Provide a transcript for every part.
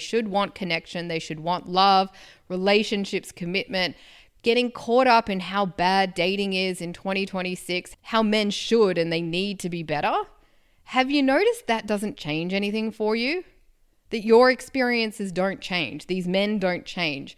should want connection, they should want love, relationships, commitment, getting caught up in how bad dating is in 2026, how men should and they need to be better. Have you noticed that doesn't change anything for you? That your experiences don't change, these men don't change.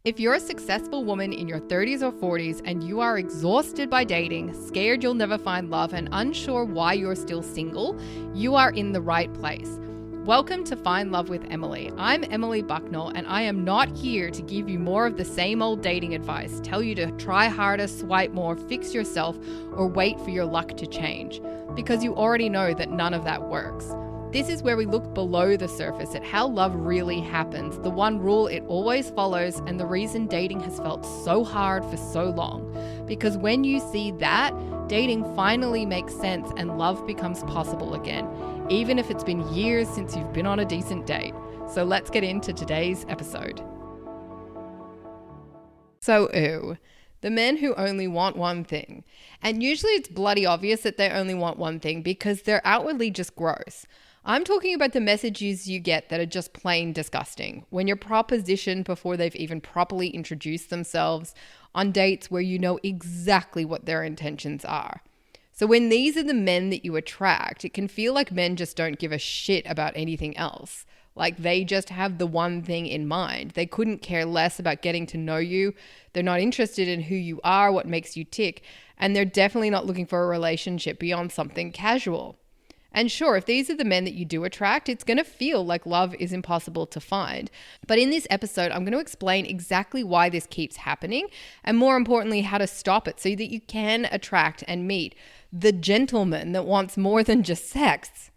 If you're a successful woman in your 30s or 40s and you are exhausted by dating, scared you'll never find love, and unsure why you're still single, you are in the right place. Welcome to Find Love with Emily. I'm Emily Bucknell, and I am not here to give you more of the same old dating advice, tell you to try harder, swipe more, fix yourself, or wait for your luck to change, because you already know that none of that works. This is where we look below the surface at how love really happens, the one rule it always follows, and the reason dating has felt so hard for so long. Because when you see that, dating finally makes sense and love becomes possible again, even if it's been years since you've been on a decent date. So let's get into today's episode. So, the men who only want one thing. And usually it's bloody obvious that they only want one thing because they're outwardly just gross. I'm talking about the messages you get that are just plain disgusting. When you're propositioned before they've even properly introduced themselves, on dates where you know exactly what their intentions are. So when these are the men that you attract, it can feel like men just don't give a shit about anything else. Like they just have the one thing in mind. They couldn't care less about getting to know you. They're not interested in who you are, what makes you tick, and they're definitely not looking for a relationship beyond something casual. And sure, if these are the men that you do attract, it's going to feel like love is impossible to find. But in this episode, I'm going to explain exactly why this keeps happening, and more importantly, how to stop it so that you can attract and meet the gentleman that wants more than just sex.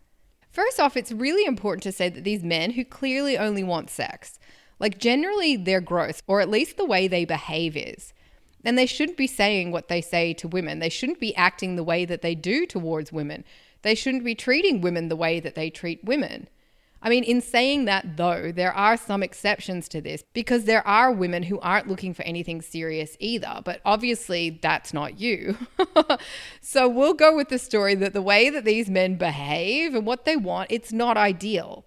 First off, it's really important to say that these men who clearly only want sex, like generally they're gross, or at least the way they behave is. And they shouldn't be saying what they say to women. They shouldn't be acting the way that they do towards women. They shouldn't be treating women the way that they treat women. I mean, in saying that though, there are some exceptions to this because there are women who aren't looking for anything serious either, but obviously that's not you. So we'll go with the story that the way that these men behave and what they want, it's not ideal.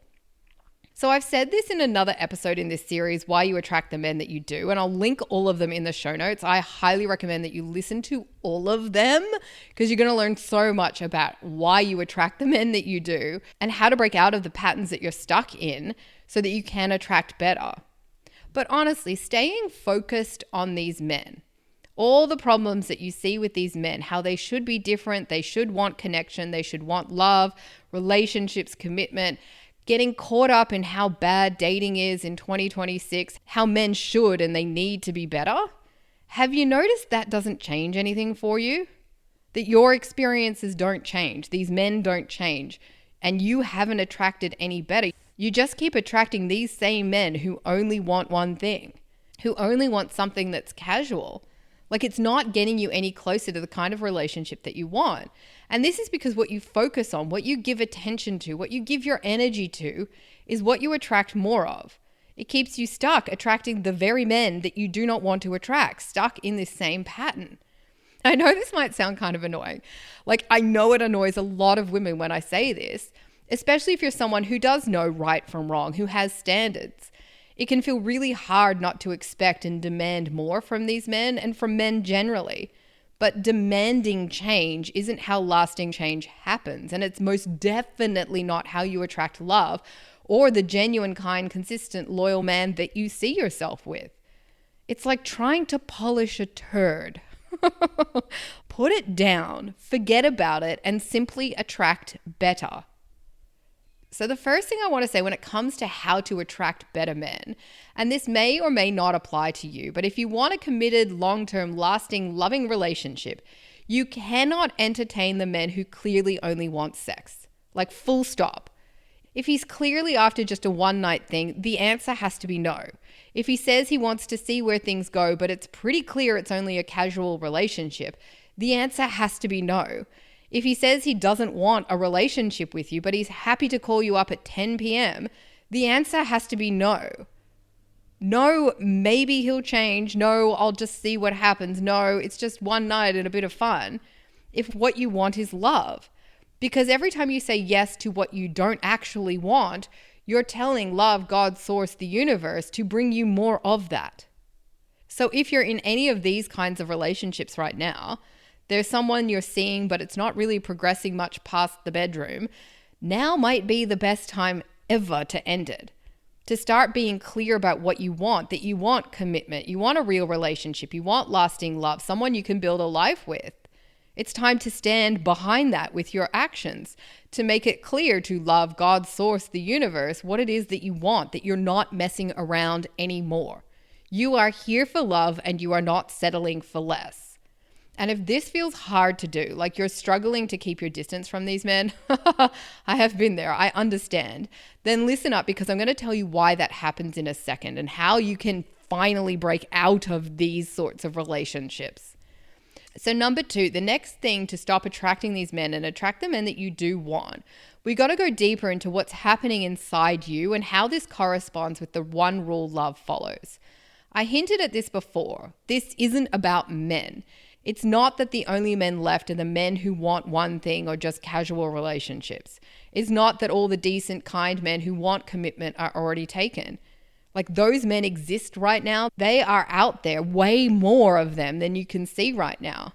So I've said this in another episode in this series, Why You Attract the Men That You Do, and I'll link all of them in the show notes. I highly recommend that you listen to all of them because you're going to learn so much about why you attract the men that you do and how to break out of the patterns that you're stuck in so that you can attract better. But honestly, staying focused on these men, all the problems that you see with these men, how they should be different, they should want connection, they should want love, relationships, commitment, getting caught up in how bad dating is in 2026, how men should and they need to be better. Have you noticed that doesn't change anything for you? That your experiences don't change, these men don't change, and you haven't attracted any better. You just keep attracting these same men who only want one thing, who only want something that's casual. Like it's not getting you any closer to the kind of relationship that you want. And this is because what you focus on, what you give attention to, what you give your energy to is what you attract more of. It keeps you stuck attracting the very men that you do not want to attract, stuck in this same pattern. I know this might sound kind of annoying. Like I know it annoys a lot of women when I say this, especially if you're someone who does know right from wrong, who has standards. It can feel really hard not to expect and demand more from these men and from men generally. But demanding change isn't how lasting change happens. And it's most definitely not how you attract love or the genuine, kind, consistent, loyal man that you see yourself with. It's like trying to polish a turd. Put it down, forget about it, and simply attract better. So the first thing I want to say when it comes to how to attract better men, and this may or may not apply to you, but if you want a committed, long-term, lasting, loving relationship, you cannot entertain the men who clearly only want sex. Like full stop. If he's clearly after just a one-night thing, the answer has to be no. If he says he wants to see where things go, but it's pretty clear it's only a casual relationship, the answer has to be no. If he says he doesn't want a relationship with you, but he's happy to call you up at 10 p.m., the answer has to be no. No, maybe he'll change. No, I'll just see what happens. No, it's just one night and a bit of fun. If what you want is love. Because every time you say yes to what you don't actually want, You're telling love, God, source, the universe to bring you more of that. So if you're in any of these kinds of relationships right now, there's someone you're seeing, but it's not really progressing much past the bedroom, now might be the best time ever to end it. To start being clear about what you want, that you want commitment, you want a real relationship, you want lasting love, someone you can build a life with. It's time to stand behind that with your actions, to make it clear to love, God, source, the universe, what it is that you want, that you're not messing around anymore. You are here for love and you are not settling for less. And if this feels hard to do, like you're struggling to keep your distance from these men, I have been there, I understand, then listen up, because I'm going to tell you why that happens in a second and how you can finally break out of these sorts of relationships. So number 2, the next thing to stop attracting these men and attract the men that you do want, we got to go deeper into what's happening inside you and how this corresponds with the one rule love follows. I hinted at this before. This isn't about men. It's not that the only men left are the men who want one thing or just casual relationships. It's not that all the decent, kind men who want commitment are already taken. Like, those men exist right now. They are out there, way more of them than you can see right now.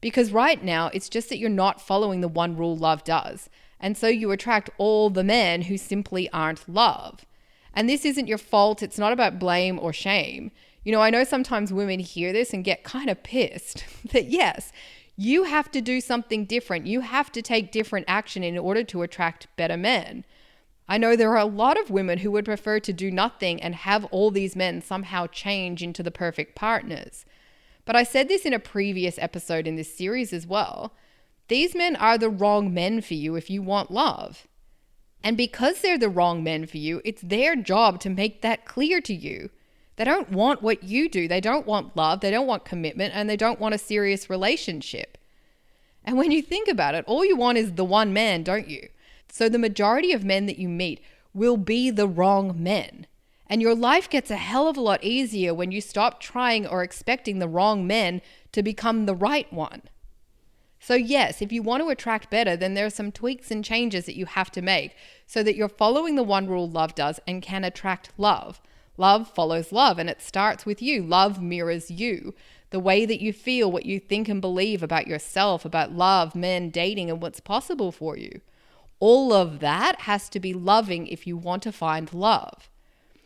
Because right now, it's just that you're not following the one rule love does. And so you attract all the men who simply aren't love. And this isn't your fault. It's not about blame or shame. You know, I know sometimes women hear this and get kind of pissed that yes, you have to do something different. You have to take different action in order to attract better men. I know there are a lot of women who would prefer to do nothing and have all these men somehow change into the perfect partners. But I said this in a previous episode in this series as well. These men are the wrong men for you if you want love. And because they're the wrong men for you, it's their job to make that clear to you. They don't want what you do. They don't want love. They don't want commitment, and they don't want a serious relationship. And when you think about it, all you want is the one man, don't you? So the majority of men that you meet will be the wrong men. And your life gets a hell of a lot easier when you stop trying or expecting the wrong men to become the right one. So yes, if you want to attract better, then there are some tweaks and changes that you have to make so that you're following the one rule love does and can attract love. Love follows love, and it starts with you. Love mirrors you. The way that you feel, what you think and believe about yourself, about love, men, dating, and what's possible for you. All of that has to be loving if you want to find love.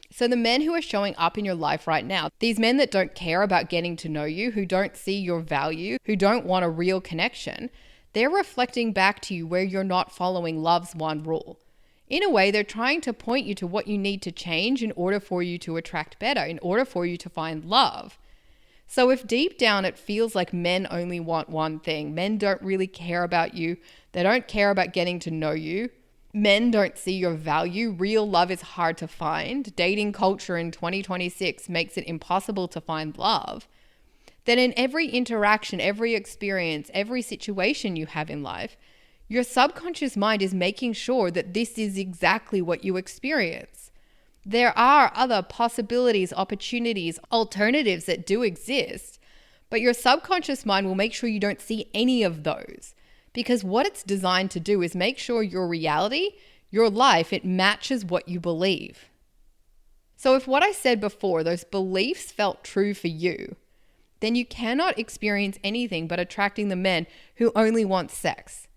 So the men who are showing up in your life right now, these men that don't care about getting to know you, who don't see your value, who don't want a real connection, they're reflecting back to you where you're not following love's one rule. In a way, they're trying to point you to what you need to change in order for you to attract better, in order for you to find love. So if deep down it feels like men only want one thing, men don't really care about you, they don't care about getting to know you, men don't see your value, real love is hard to find, dating culture in 2026 makes it impossible to find love, then in every interaction, every experience, every situation you have in life, your subconscious mind is making sure that this is exactly what you experience. There are other possibilities, opportunities, alternatives that do exist, but your subconscious mind will make sure you don't see any of those, because what it's designed to do is make sure your reality, your life, it matches what you believe. So if what I said before, those beliefs felt true for you, then you cannot experience anything but attracting the men who only want sex.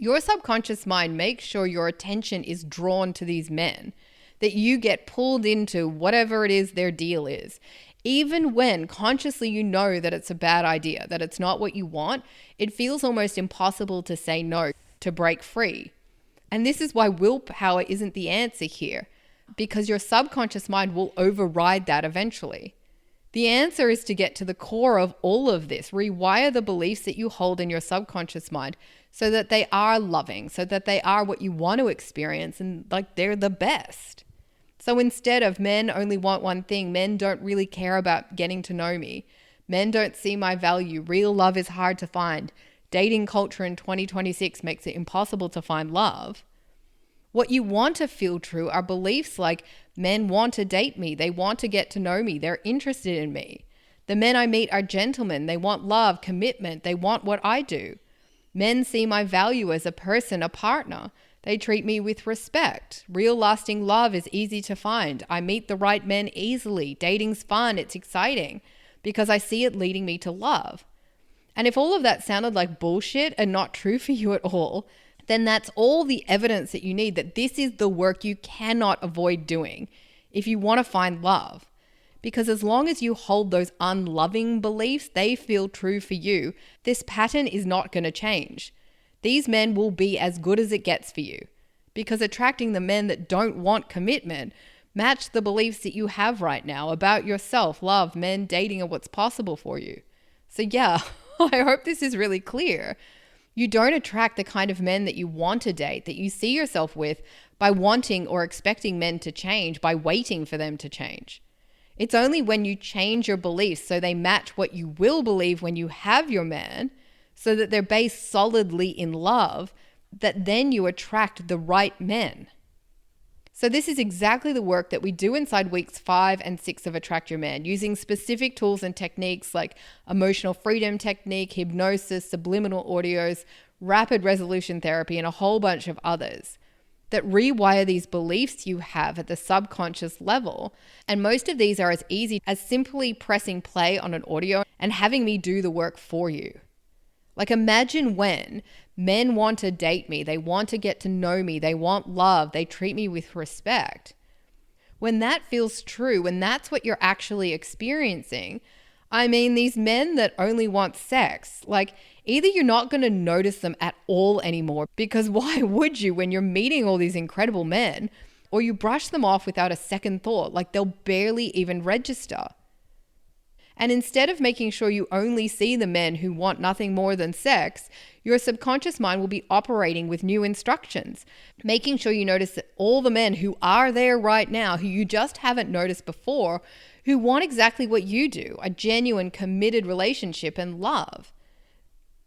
Your subconscious mind makes sure your attention is drawn to these men, that you get pulled into whatever it is their deal is. Even when consciously you know that it's a bad idea, that it's not what you want, it feels almost impossible to say no, to break free. And this is why willpower isn't the answer here, because your subconscious mind will override that eventually. The answer is to get to the core of all of this, rewire the beliefs that you hold in your subconscious mind so that they are loving, so that they are what you want to experience and like they're the best. So instead of men only want one thing, men don't really care about getting to know me, men don't see my value, real love is hard to find, dating culture in 2026 makes it impossible to find love. What you want to feel true are beliefs like men want to date me, they want to get to know me, they're interested in me. The men I meet are gentlemen, they want love, commitment, they want what I do. Men see my value as a person, a partner. They treat me with respect. Real lasting love is easy to find. I meet the right men easily. Dating's fun. It's exciting because I see it leading me to love. And if all of that sounded like bullshit and not true for you at all, then that's all the evidence that you need that this is the work you cannot avoid doing if you want to find love. Because as long as you hold those unloving beliefs, they feel true for you, this pattern is not going to change. These men will be as good as it gets for you. Because attracting the men that don't want commitment match the beliefs that you have right now about yourself, love, men, dating, and what's possible for you. So yeah, I hope this is really clear. You don't attract the kind of men that you want to date, that you see yourself with, by wanting or expecting men to change, by waiting for them to change. It's only when you change your beliefs so they match what you will believe when you have your man, so that they're based solidly in love, that then you attract the right men. So this is exactly the work that we do inside weeks 5 and 6 of Attract Your Man, using specific tools and techniques like emotional freedom technique, hypnosis, subliminal audios, rapid resolution therapy, and a whole bunch of others that rewire these beliefs you have at the subconscious level. And most of these are as easy as simply pressing play on an audio and having me do the work for you. Like, imagine when men want to date me, they want to get to know me, they want love, they treat me with respect. When that feels true, when that's what you're actually experiencing, I mean, these men that only want sex, like, either you're not going to notice them at all anymore, because why would you when you're meeting all these incredible men, or you brush them off without a second thought, like they'll barely even register. And instead of making sure you only see the men who want nothing more than sex, your subconscious mind will be operating with new instructions, making sure you notice that all the men who are there right now, who you just haven't noticed before, who want exactly what you do, a genuine, committed relationship and love.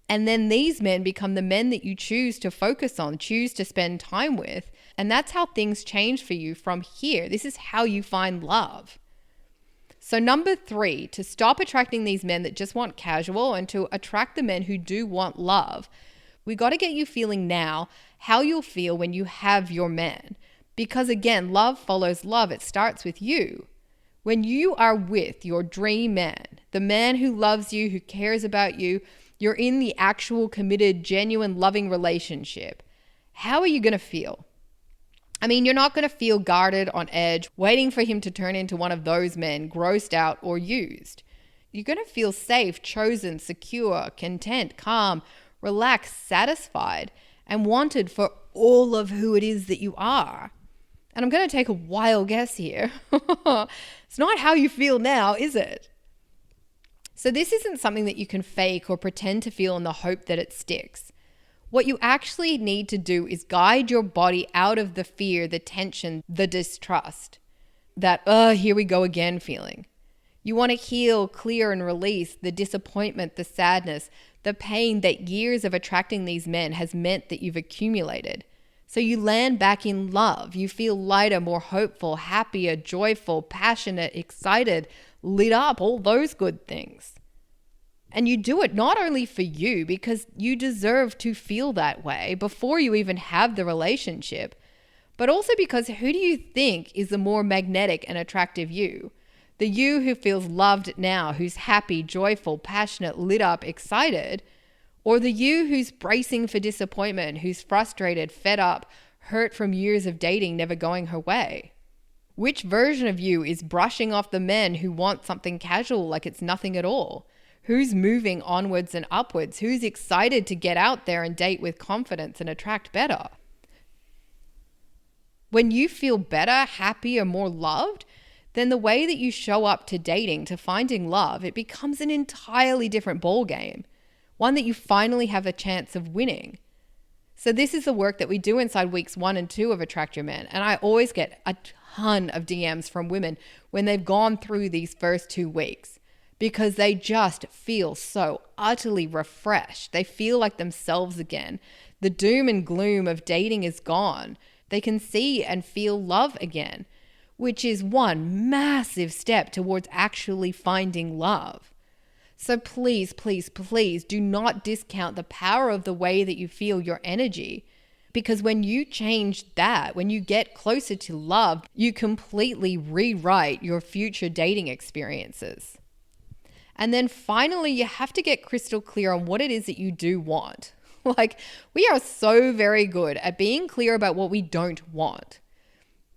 And then these men become the men that you choose to focus on, choose to spend time with. And that's how things change for you from here. This is how you find love. So number 3, to stop attracting these men that just want casual and to attract the men who do want love, we got to get you feeling now how you'll feel when you have your man. Because again, love follows love. It starts with you. When you are with your dream man, the man who loves you, who cares about you, you're in the actual committed, genuine, loving relationship. How are you going to feel? I mean, you're not going to feel guarded, on edge, waiting for him to turn into one of those men, grossed out or used. You're going to feel safe, chosen, secure, content, calm, relaxed, satisfied, and wanted for all of who it is that you are. And I'm going to take a wild guess here. It's not how you feel now, is it? So this isn't something that you can fake or pretend to feel in the hope that it sticks. What you actually need to do is guide your body out of the fear, the tension, the distrust, that, here we go again feeling. You want to heal, clear, and release the disappointment, the sadness, the pain that years of attracting these men has meant that you've accumulated. So you land back in love. You feel lighter, more hopeful, happier, joyful, passionate, excited, lit up, all those good things. And you do it not only for you, because you deserve to feel that way before you even have the relationship, but also because who do you think is the more magnetic and attractive you? The you who feels loved now, who's happy, joyful, passionate, lit up, excited, or the you who's bracing for disappointment, who's frustrated, fed up, hurt from years of dating never going her way? Which version of you is brushing off the men who want something casual like it's nothing at all? Who's moving onwards and upwards? Who's excited to get out there and date with confidence and attract better? When you feel better, happier, more loved, then the way that you show up to dating, to finding love, it becomes an entirely different ballgame, one that you finally have a chance of winning. So this is the work that we do inside weeks 1 and 2 of Attract Your Man. And I always get a ton of DMs from women when they've gone through these first 2 weeks, because they just feel so utterly refreshed. They feel like themselves again. The doom and gloom of dating is gone. They can see and feel love again, which is one massive step towards actually finding love. So please, please, please do not discount the power of the way that you feel your energy. Because when you change that, when you get closer to love, you completely rewrite your future dating experiences. And then finally, you have to get crystal clear on what it is that you do want. Like, we are so very good at being clear about what we don't want.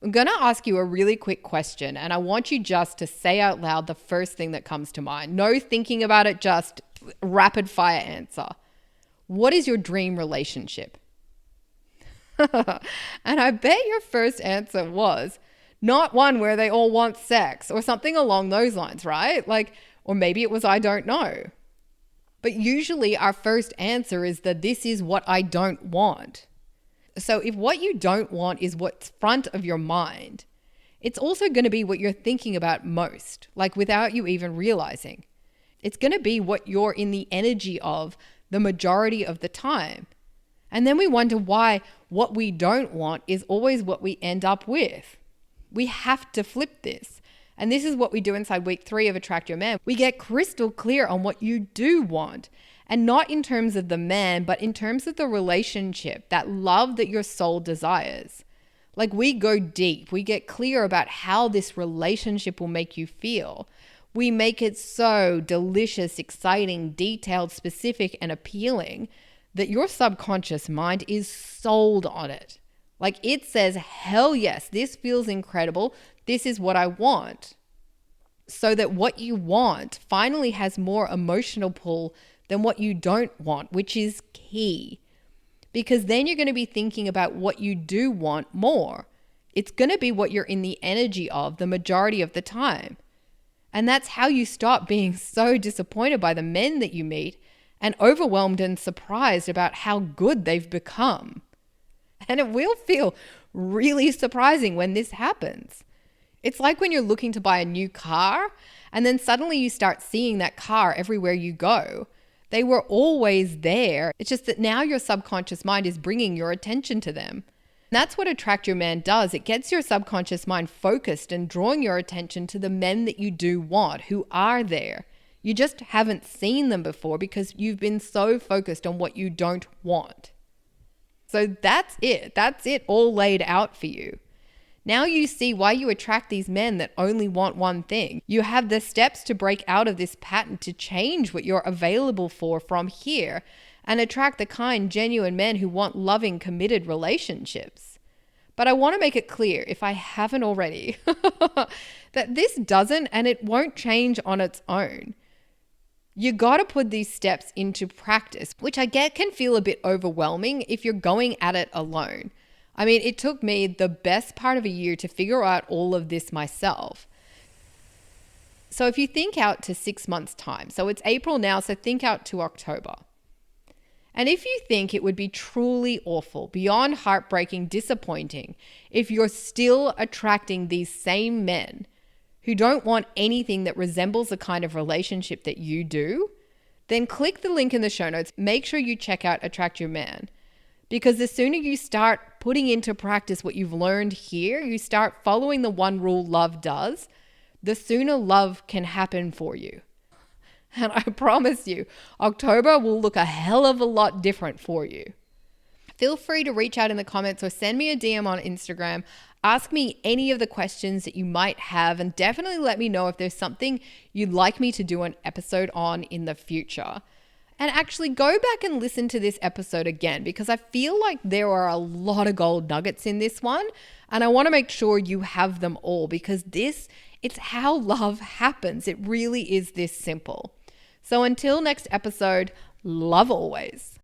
I'm going to ask you a really quick question, and I want you just to say out loud the first thing that comes to mind. No thinking about it, just rapid fire answer. What is your dream relationship? And I bet your first answer was not one where they all want sex or something along those lines, right? Like, or maybe it was I don't know. But usually our first answer is that this is what I don't want. So if what you don't want is what's front of your mind, it's also going to be what you're thinking about most, like without you even realizing. It's going to be what you're in the energy of the majority of the time. And then we wonder why what we don't want is always what we end up with. We have to flip this. And this is what we do inside week 3 of Attract Your Man. We get crystal clear on what you do want. And not in terms of the man, but in terms of the relationship, that love that your soul desires. Like, we go deep. We get clear about how this relationship will make you feel. We make it so delicious, exciting, detailed, specific, and appealing that your subconscious mind is sold on it. Like, it says, hell yes, this feels incredible. This is what I want. So that what you want finally has more emotional pull than what you don't want, which is key. Because then you're going to be thinking about what you do want more. It's going to be what you're in the energy of the majority of the time. And that's how you stop being so disappointed by the men that you meet and overwhelmed and surprised about how good they've become. And it will feel really surprising when this happens. It's like when you're looking to buy a new car and then suddenly you start seeing that car everywhere you go. They were always there. It's just that now your subconscious mind is bringing your attention to them. And that's what Attract Your Man does. It gets your subconscious mind focused and drawing your attention to the men that you do want, who are there. You just haven't seen them before because you've been so focused on what you don't want. So that's it. That's it all laid out for you. Now you see why you attract these men that only want one thing. You have the steps to break out of this pattern, to change what you're available for from here and attract the kind, genuine men who want loving, committed relationships. But I want to make it clear, if I haven't already, that this doesn't and it won't change on its own. You got to put these steps into practice, which I get can feel a bit overwhelming if you're going at it alone. I mean, it took me the best part of a year to figure out all of this myself. So if you think out to 6 months' time, so it's April now, so think out to October. And if you think it would be truly awful, beyond heartbreaking, disappointing, if you're still attracting these same men who don't want anything that resembles the kind of relationship that you do, then click the link in the show notes. Make sure you check out Attract Your Man. Because the sooner you start putting into practice what you've learned here, you start following the one rule love does, the sooner love can happen for you. And I promise you, October will look a hell of a lot different for you. Feel free to reach out in the comments or send me a DM on Instagram. Ask me any of the questions that you might have, and definitely let me know if there's something you'd like me to do an episode on in the future. And actually go back and listen to this episode again, because I feel like there are a lot of gold nuggets in this one. And I want to make sure you have them all, because it's how love happens. It really is this simple. So until next episode, love always.